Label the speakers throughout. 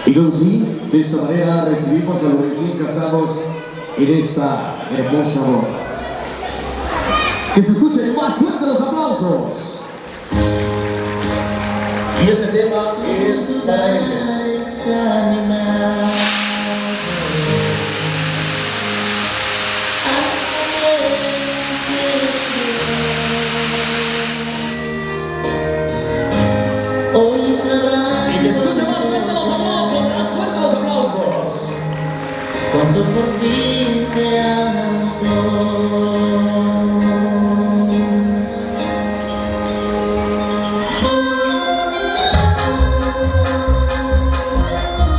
Speaker 1: Entonces, sí, de esta manera recibimos a los recién casados en esta hermosa boda. Que se escuchen más fuerte los aplausos. Y este tema es para ellos.
Speaker 2: Hoy sabrás
Speaker 1: y que escuchen más fuerte los aplausos, más fuerte los aplausos.
Speaker 2: cuando por fin seamos dos.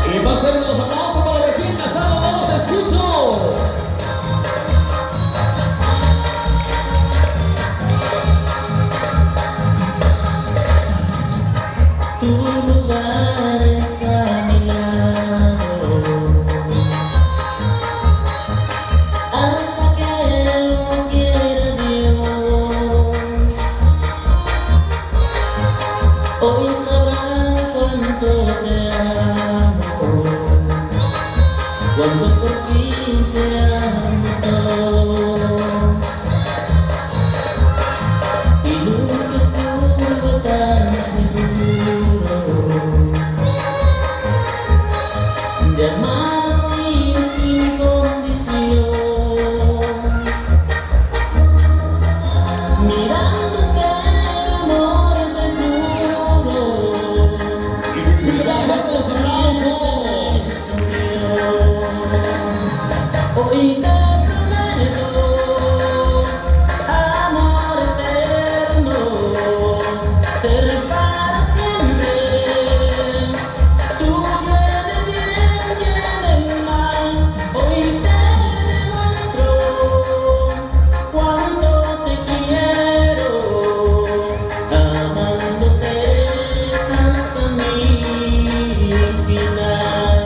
Speaker 1: Y más fuerte los aplausos para los recién casados, vamos, escucho.
Speaker 2: Tu lugar está a mi lado, hasta que lo quiera Dios. Hoy sabrás cuánto te amo, cuando por fin seamos dos. Y nunca estuve tan seguro de amar así sin condición, mirándote el amor te juro.
Speaker 1: Y que escuchen más fuerte los aplausos.
Speaker 2: Hoy te prometo amor eterno, ser para siempre tuyo, el de bien y el de mal. Hoy te demuestro cuánto te quiero, amándote hasta mi final.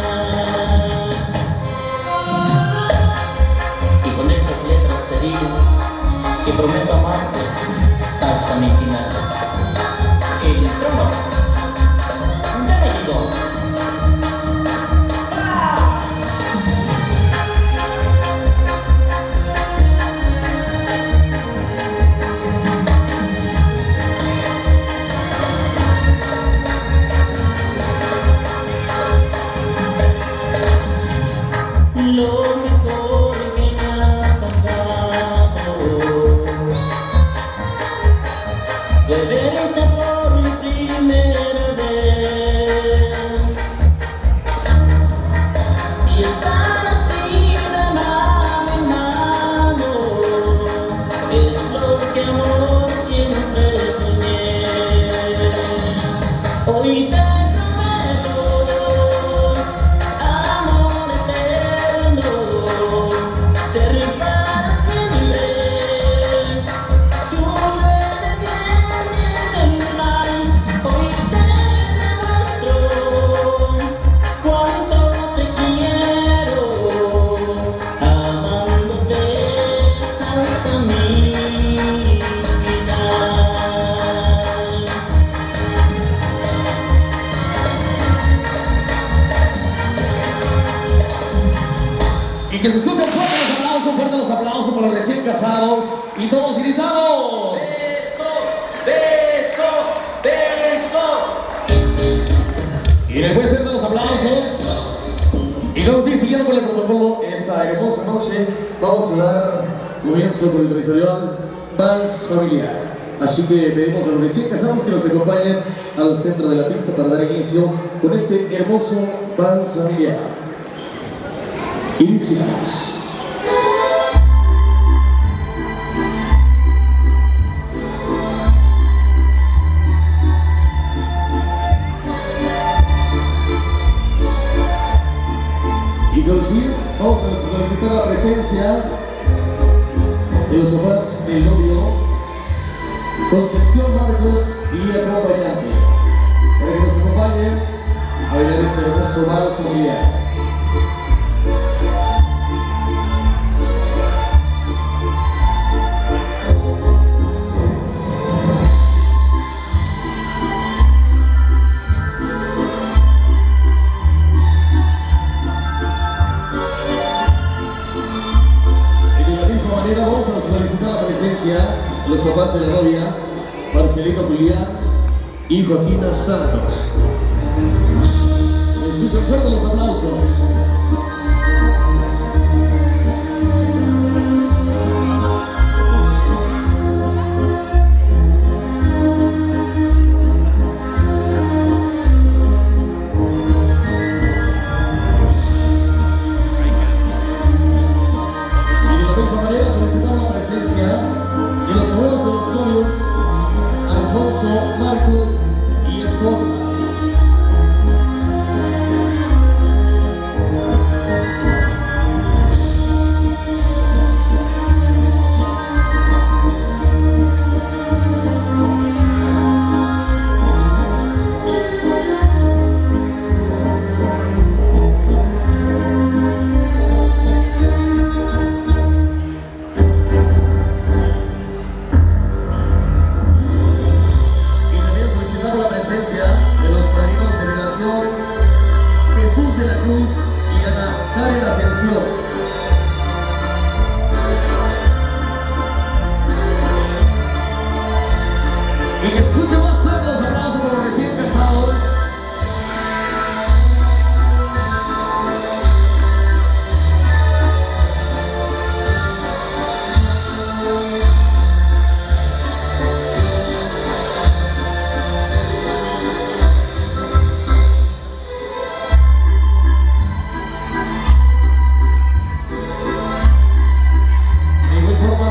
Speaker 1: que se escuchen fuerte los aplausos por los recién casados. Y todos gritamos.
Speaker 2: Beso, beso, beso.
Speaker 1: Y después de los aplausos, y vamos a ir siguiendo con el protocolo esta hermosa noche, vamos a dar comienzo con el tradicional vals familiar. Así que pedimos a los recién casados que nos acompañen al centro de la pista para dar inicio con este hermoso vals familiar. Iniciamos. Y conocido, vamos a solicitar la presencia de los papás del novio, Concepción Marcos y acompañante, para que nos acompañen a bailar este hermoso vals familiar. Vamos a solicitar la presencia de los papás de la novia, Marcelino Julián y Joaquina Santos. Escuchen fuerte los aplausos. Y los abuelos de los novios, Alfonso, Marcos y esposa. De los padrinos de relación, Jesús de la Cruz y Ana Karen Ascensión. Y que escuchen más fuerte los aplausos por los recién casados.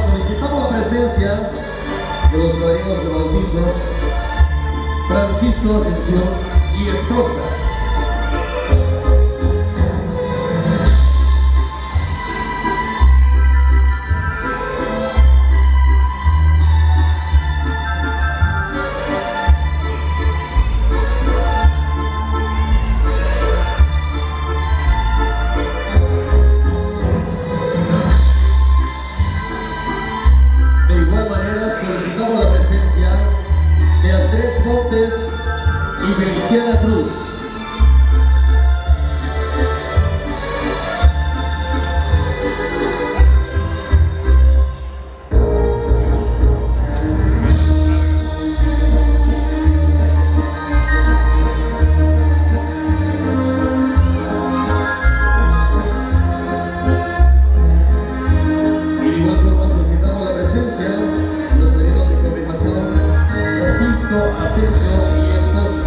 Speaker 1: Solicitamos la presencia de los padrinos de bautizo, Francisco Ascensión y esposa. Solicitamos la presencia de Andrés Montes y Feliciana Cruz. Y de igual forma solicitamos la presencia Francisco Asensio y esposa.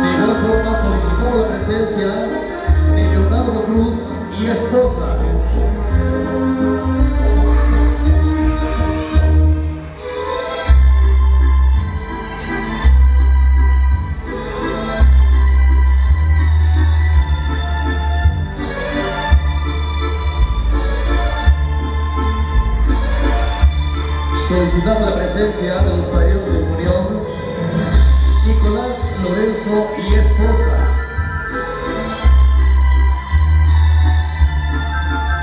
Speaker 1: De igual forma solicitamos la presencia de Leonardo Cruz y esposa. Solicitamos la presencia de los padrinos de comunión, Nicolás Lorenzo y esposa.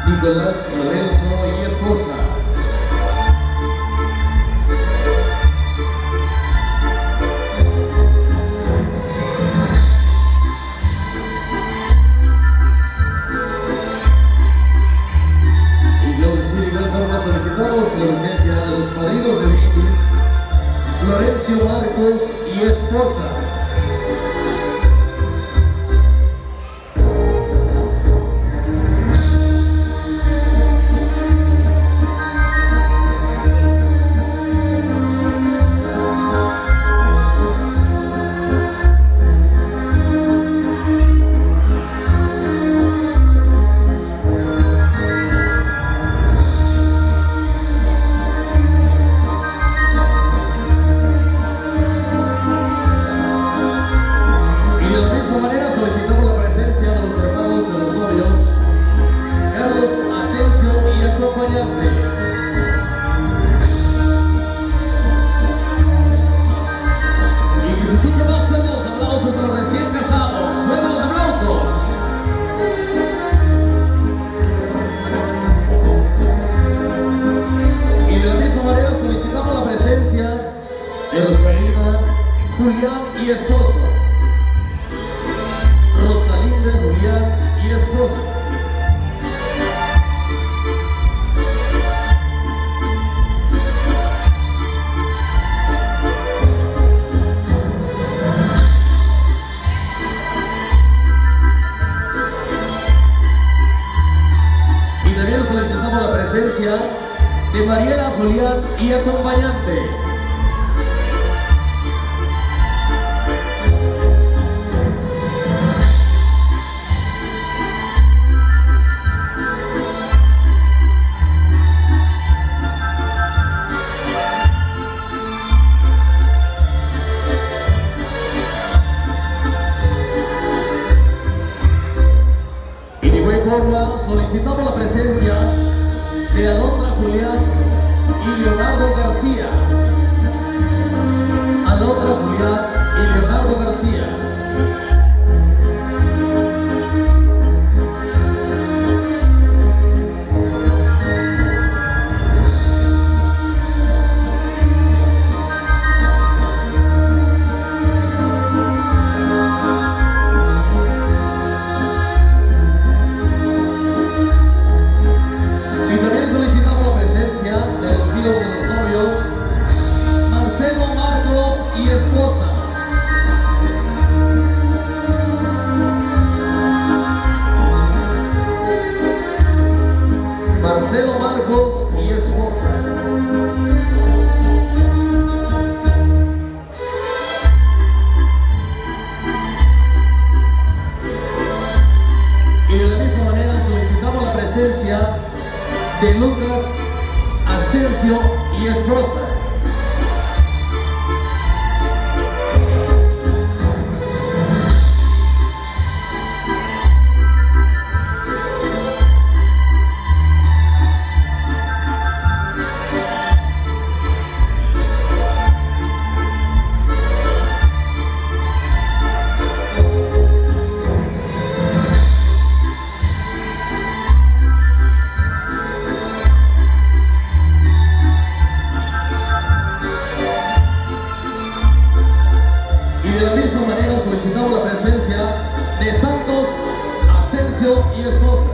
Speaker 1: Nicolás Lorenzo y esposa. Y luego de igual forma solicitamos la presencia de los padrinos de brindis, Florencio Marcos y esposa. Y que se escuche más fuerte los aplausos para los recién casados. ¡Fuerte los aplausos! Y de la misma manera solicitamos la presencia de Rosalinda, Julián y esposo. Rosalinda, Julián y esposo. Solicitamos la presencia de Mariela, Julián y acompañante. Y de igual forma solicitamos la presencia de Alondra Julián y Leonardo García. Alondra Julián y Leonardo García. Marcelo Marcos y esposa. Marcelo Marcos y esposa. Y de la misma manera solicitamos la presencia de Lucas Asensio y esposa. De la misma manera solicitamos la presencia de Santos Asensio y esposa.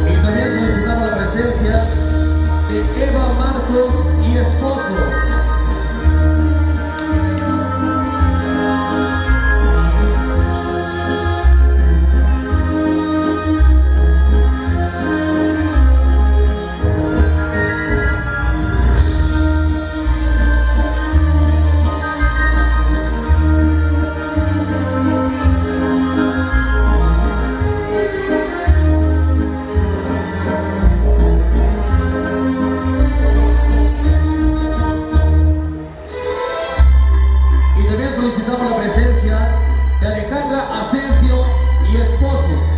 Speaker 1: Y también solicitamos la presencia de Eva Marcos y esposo. presencia de Alejandra Asensio y esposo.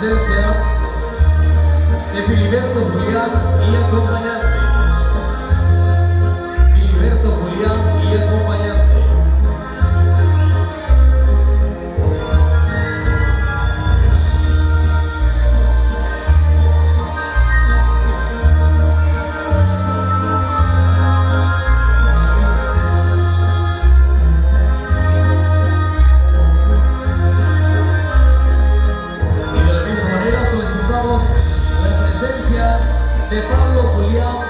Speaker 1: presencia de Filiberto Julián y acompañante. Filiberto Julián y acompañante. De Pablo Julián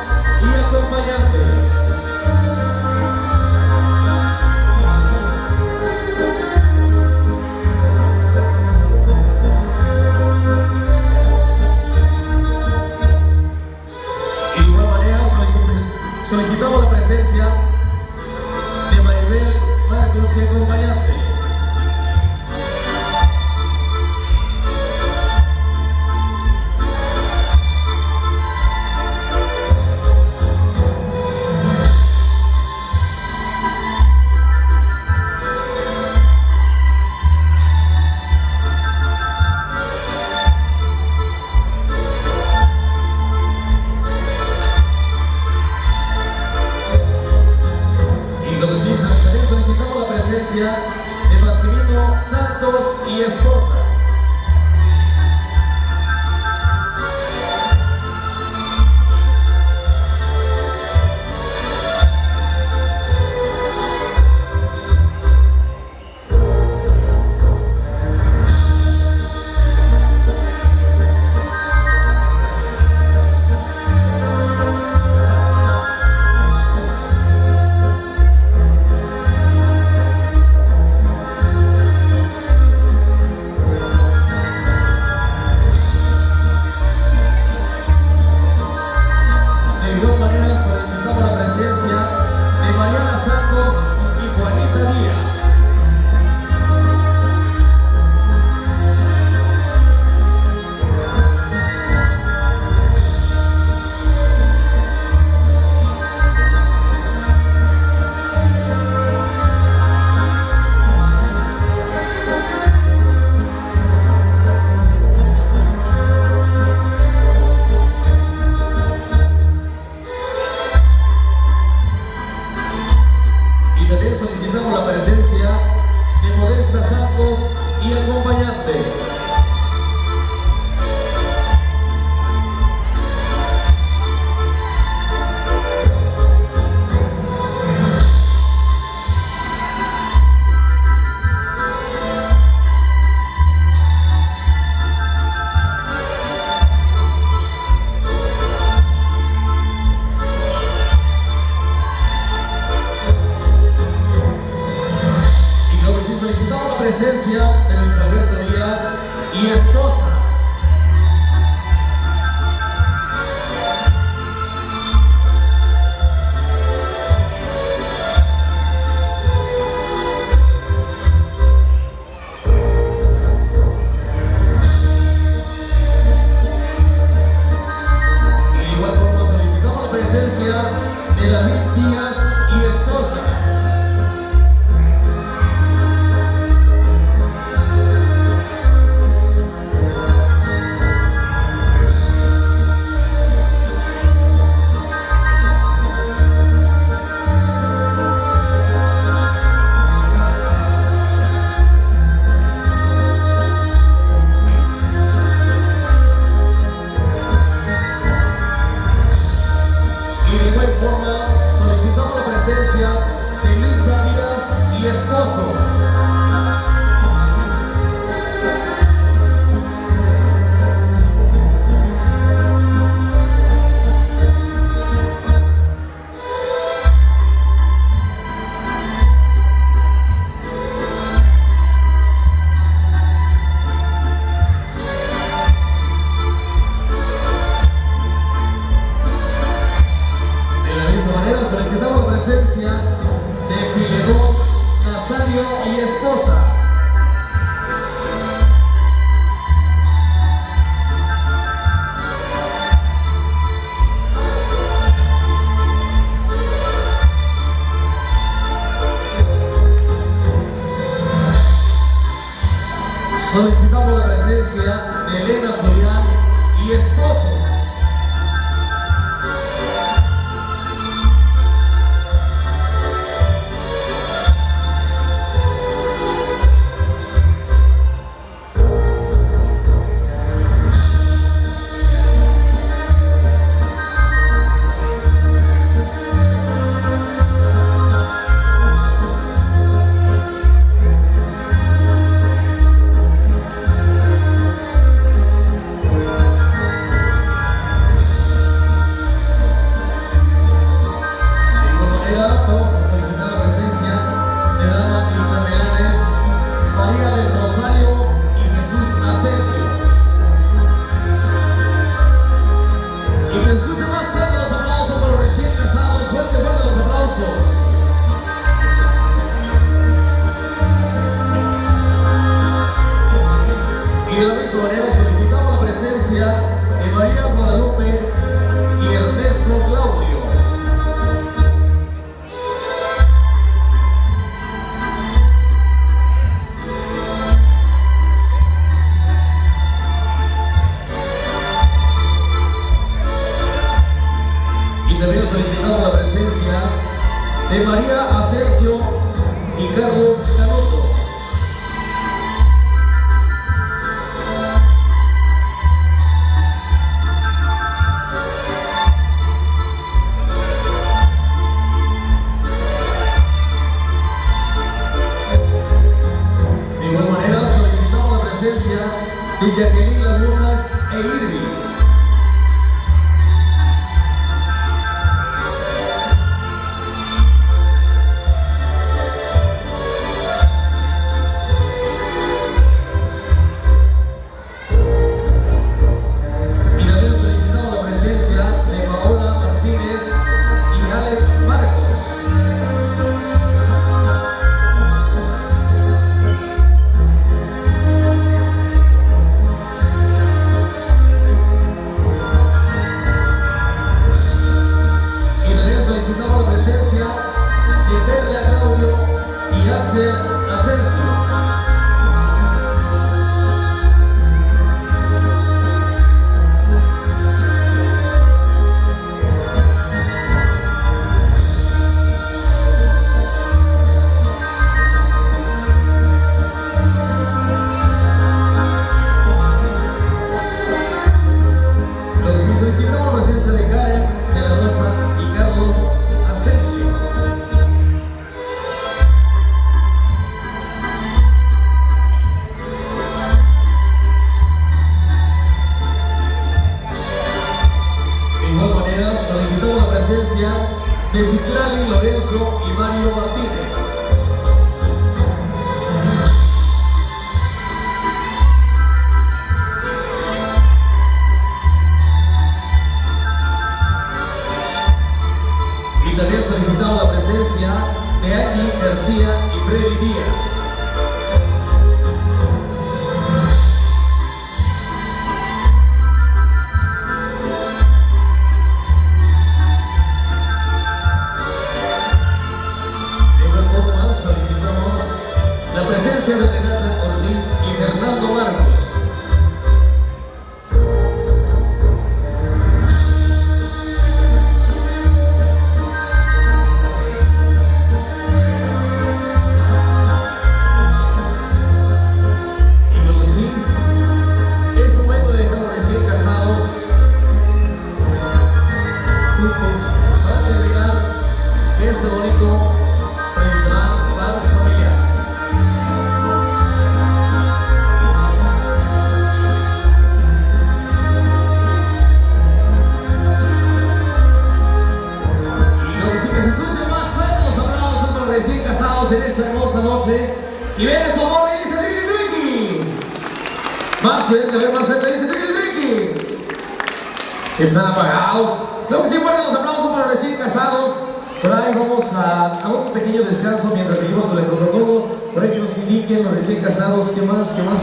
Speaker 1: solicitamos la presencia de Elena Julián y esposo. Y de la misma manera solicitamos la presencia de María Guadalupe y Ernesto Claudio. Y también solicitamos la presencia de María Asensio y Carlos Canuto. De Jacqueline Lagunas e Irving. Y también solicitamos la presencia de Paola Martínez y Alex Marcos. Solicitamos la presencia de Perla Claudio y Axel Asensio. Solicitamos la presencia de Karen de la Rosa y Carlos Asensio. De igual manera solicitamos la presencia de Citlali Lorenzo y Mario Martínez. Y también solicitamos la presencia de Angie García y Freddy Díaz. De igual forma solicitamos la presencia de Renata Ortiz y Fernando Marcos. Este bonito, tradicional vals familiar. Y lo que sí que se escuchen más fuerte los aplausos para los recién casados en esta hermosa noche. Y ven su amor y dice Ricky Ricky. Más fuerte, ven más fuerte, dice Ricky Ricky. Están apagados. Luego que sí, fuertes los aplausos para los recién casados. Por ahí vamos a un pequeño descanso mientras seguimos con el protocolo. Por ahí que nos indiquen los recién casados qué más continúa.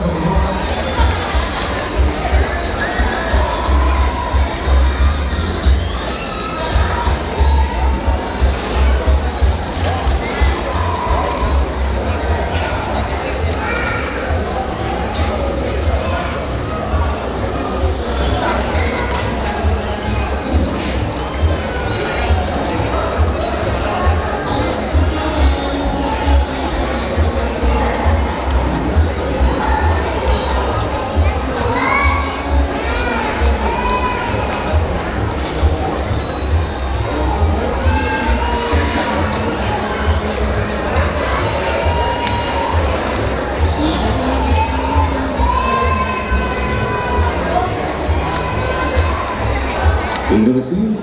Speaker 1: Y creo que sí.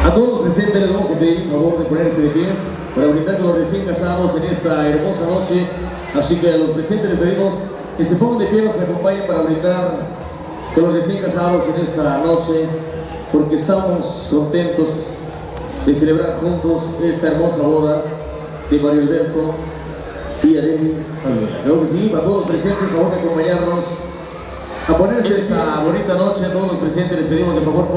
Speaker 1: A todos los presentes les vamos a pedir por favor de ponerse de pie para brindar con los recién casados en esta hermosa noche. Así que a los presentes les pedimos que se pongan de pie, nos acompañen para brindar con los recién casados en esta noche, porque estamos contentos de celebrar juntos esta hermosa boda de Mario Alberto y Arely Favela. Creo que sí, para todos los presentes, por favor de acompañarnos a ponerse esta bonita noche. A todos los presentes les pedimos de favor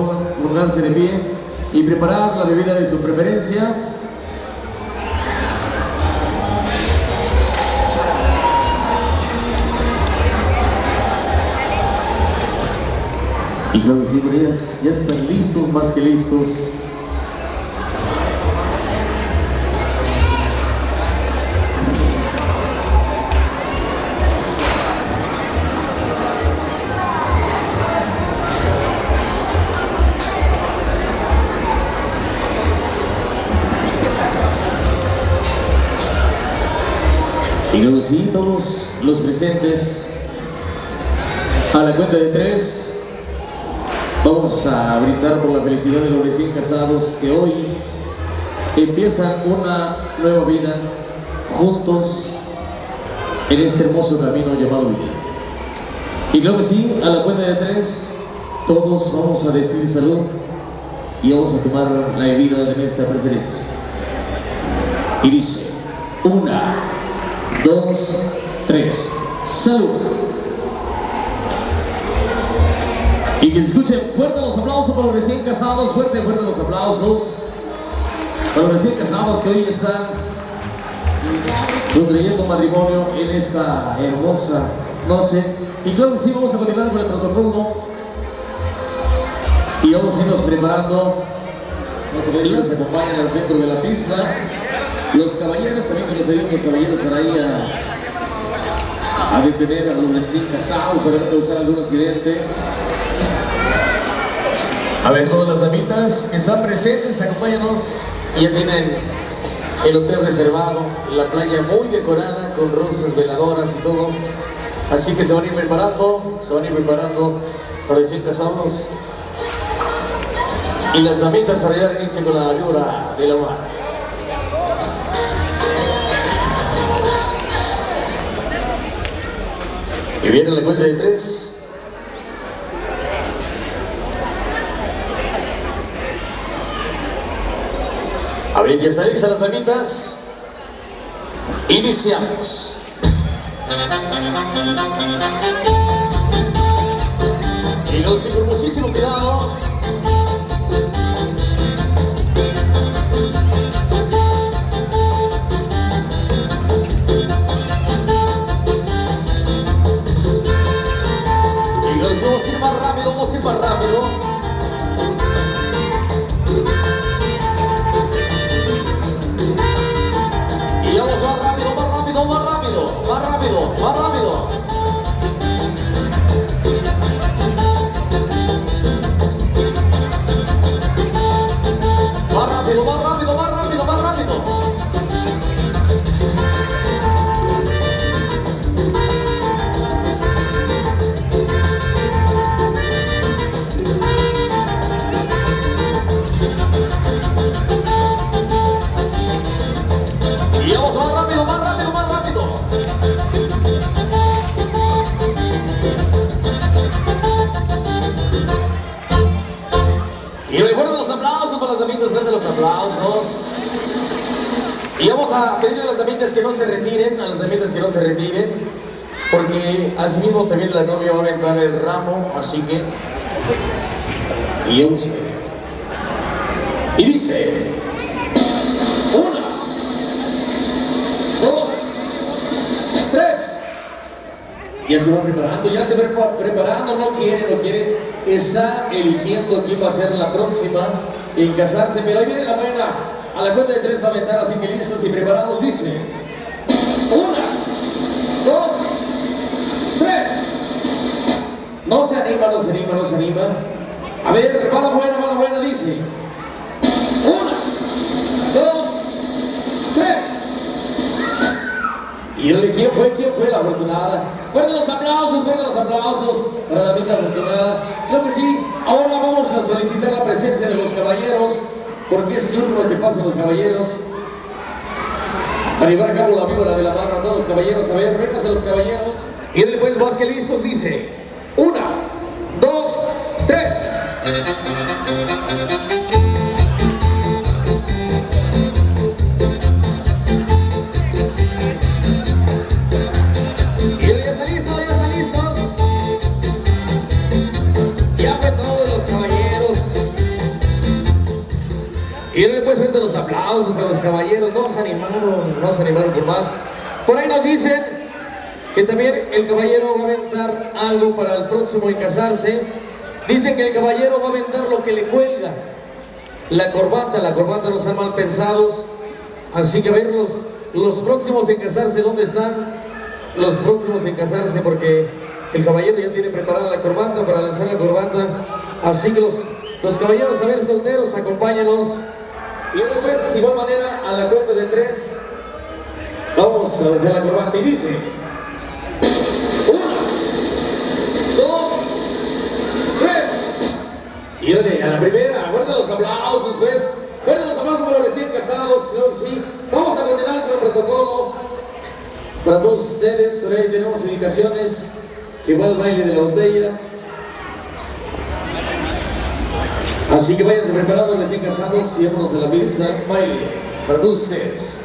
Speaker 1: pónganse de pie y preparar la bebida de su preferencia. Y creo que sí, ya están listos, más que listos. Y luego sí, todos los presentes, a la cuenta de 3, vamos a brindar por la felicidad de los recién casados que hoy empiezan una nueva vida juntos en este hermoso camino llamado vida. Y luego sí, a la cuenta de 3, todos vamos a decir salud y vamos a tomar la bebida de nuestra preferencia. Y dice, 1, 2, 3, salud. Y que se escuchen fuerte los aplausos para los recién casados, fuerte los aplausos para los recién casados que hoy están contrayendo matrimonio en esta hermosa noche. Y claro que sí, vamos a continuar con el protocolo y vamos a irnos preparando. Vamos a pedirles que se acompañen al centro de la pista. Los caballeros también, que nos ayuden los caballeros para ahí a detener a los recién casados para no causar algún accidente. A ver, todas las damitas que están presentes, acompáñanos. Ya tienen el hotel reservado, la playa muy decorada con rosas, veladoras y todo. Así que se van a ir preparando para recién casados. Y las damitas para dar inicio con la vibra de la mar. Y viene la cuenta de 3. A ver, ya están listas las damitas. Iniciamos. Y luego sí, con muchísimo cuidado. Y luego sí, vamos a ir más rápido, vamos a ir más rápido. Más rápido. Y vamos más rápido. Y recuerden los aplausos para las damitas, fuerte los aplausos. Y vamos a pedirle a las damitas que no se retiren, porque así mismo también la novia va a aventar el ramo, así que... Y vamos a ver. Y dice... 1, 2, 3. Ya se va preparando, no quiere. Está eligiendo quién va a ser la próxima en casarse, pero ahí viene la buena. A la cuenta de 3 va a aventar, así que listos y preparados, dice 1, 2, 3. No se anima. A ver, va la buena, dice 1, 2, 3. Y dile, ¿quién fue la afortunada? Fuerte los aplausos para la damita afortunada. Creo que sí. Ahora vamos a solicitar la presencia de los caballeros, porque es turno que pasen los caballeros a llevar a cabo la víbora de la barra. Todos los caballeros, a ver, vénganse los caballeros. Y él pues, más que listos, dice: 1, 2, 3. Y él ya está listo, ya está listos. Ya fue todos los caballeros. Y él le puede hacer de los aplausos para los caballeros. No se animaron por más. Por ahí nos dicen que también el caballero va a aventar algo para el próximo en casarse. Dicen que el caballero va a aventar lo que le cuelga. La corbata no sean mal pensados. Así que a ver los próximos en casarse, ¿dónde están? Los próximos en casarse, porque el caballero ya tiene preparada la corbata para lanzar la corbata. Así que los caballeros, a ver, solteros, acompáñanos. Y después, de igual manera, a la cuenta de 3, vamos a lanzar la corbata y dice: 1, 2, 3. Y órale, a la primera, guarden los aplausos, pues. Guarden los aplausos para los recién casados, sí. Vamos a continuar con el protocolo para todos ustedes. Por ahí tenemos indicaciones que va el baile de la botella. Así que váyanse preparando recién casados y vámonos a la pista. Baile para todos ustedes.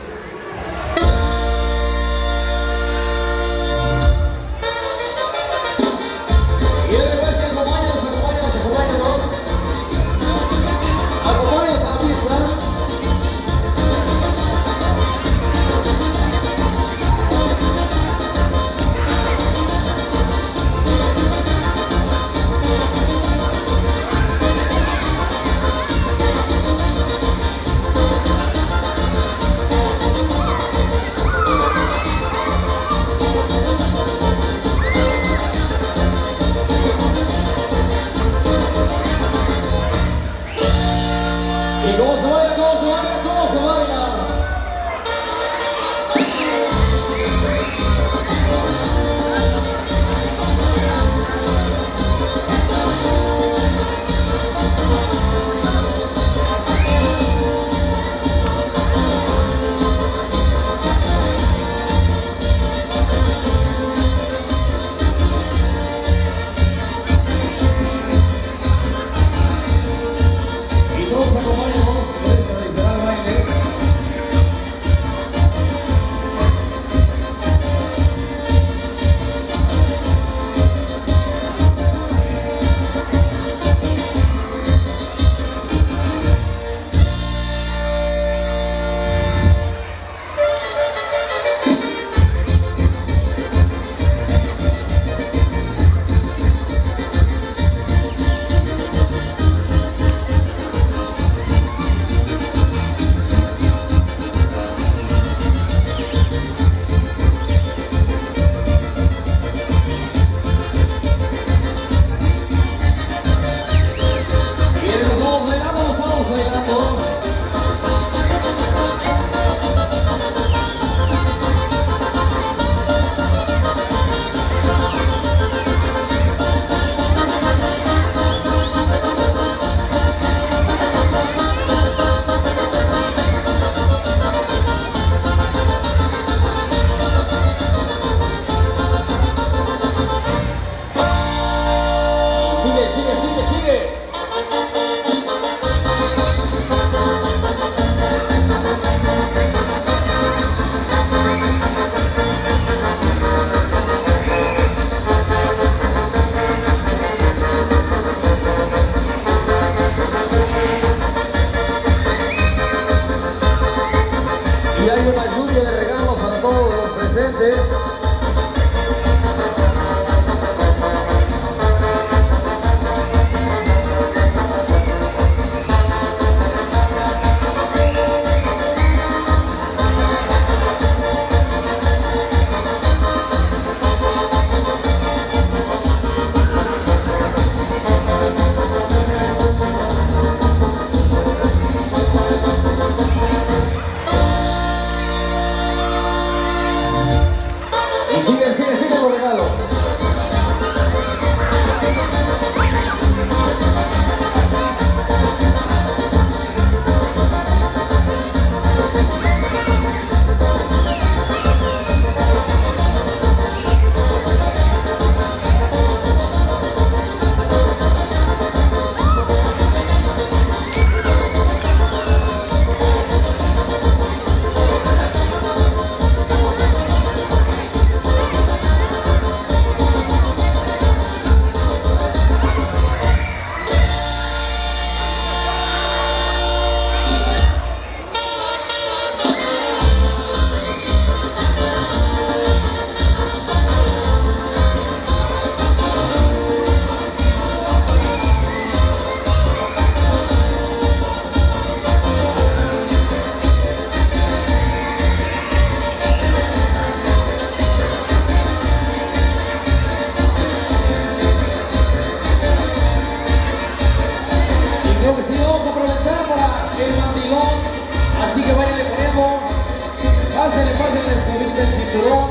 Speaker 1: Pásale, pásale, descubrirte el cinturón,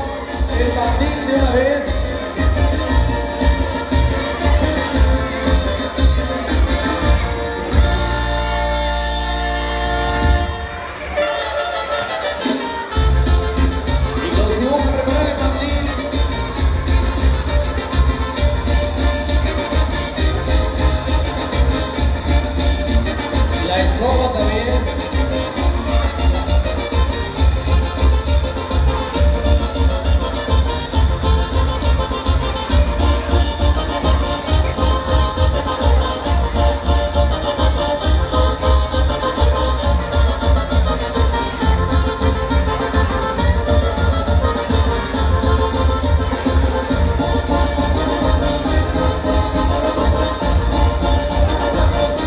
Speaker 1: el mandil de una vez. Y entonces vamos a preparar el mandil. La escoba también.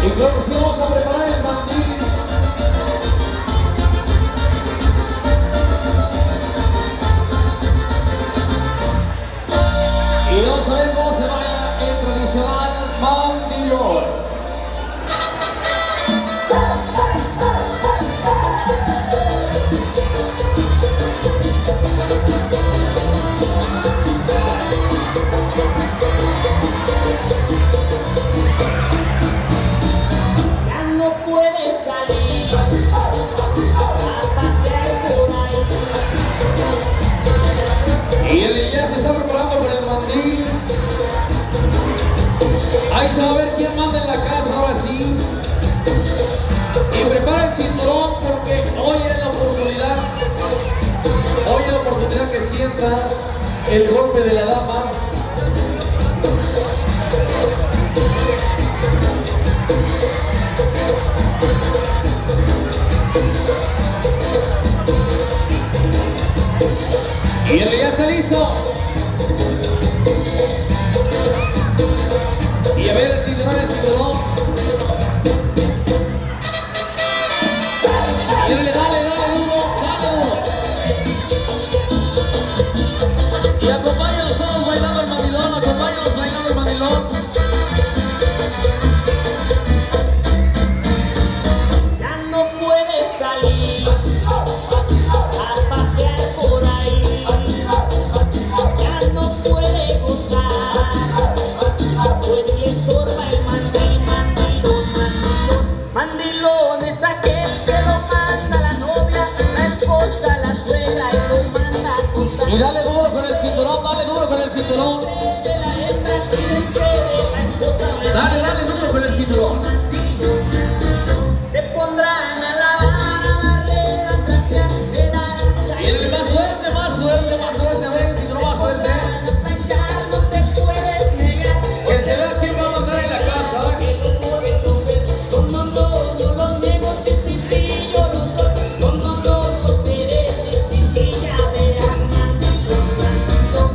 Speaker 1: Y luego sí vamos a preparar el mandil. Y vamos a ver cómo se baila el tradicional mandilón.
Speaker 2: Ya no puedes salir a pasear por ahí.
Speaker 1: Y él ya se está preparando para el mandil. Ahí se va a ver quién manda en la casa ahora sí. Y prepara el cinturón porque hoy es la oportunidad. Hoy es la oportunidad que sienta el golpe de la dama. Y él ya está listo. Y a ver el cinturón, el cinturón. Y dale, dale, dale duro, dale duro. Y acompáñanos todos bailando el mandilón, acompáñanos bailando el mandilón.
Speaker 2: Ya no puedes salir a pasear por ahí. Ya no puede gozar, pues le estorba el mandil, mandilón, mandilón. Mandilón es aquel que lo manda la novia, la esposa, la suegra y lo manda a contar.
Speaker 1: Y dale duro con el cinturón, dale duro con el cinturón.
Speaker 2: De la hembra y se de la esposa.
Speaker 1: Dale, dale duro con el cinturón.
Speaker 2: Te pondrán a lavar, a barrer, a trasear, te darás
Speaker 1: Y el más fuerte, más fuerte, más fuerte. A ver el cinturón más fuerte.
Speaker 2: no te puedes negar.
Speaker 1: Que se vea quién va a mandar en la casa.
Speaker 2: No, no lo niego, sí, sí, sí, yo lo soy. No lo seré, sí, sí, sí, ya verás. Mandilón, mandilón.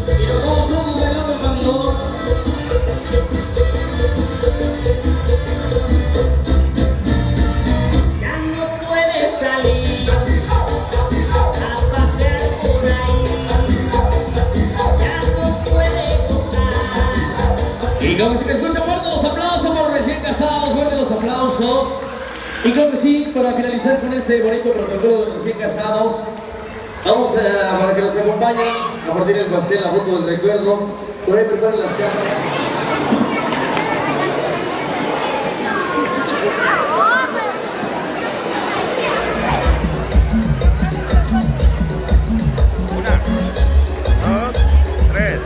Speaker 1: Y nos vamos todos bailando el mandilón.
Speaker 2: Ya no puedes salir a pasear por ahí. Ya no puedes gozar.
Speaker 1: Y creo que sí que escucha fuerte los aplausos por recién casados, fuerte los aplausos. Y creo que sí, para finalizar con este bonito protocolo de recién casados, vamos a, para que nos acompañen a partir del pastel, la foto del recuerdo. Por ahí preparen las cámaras.
Speaker 3: Dos, tres.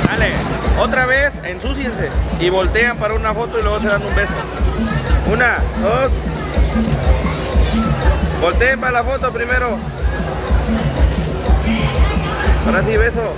Speaker 3: Dale, otra vez, ensúciense y voltean para una foto y luego se dan un beso. Una, dos. Volteen para la foto primero. Ahora sí, beso.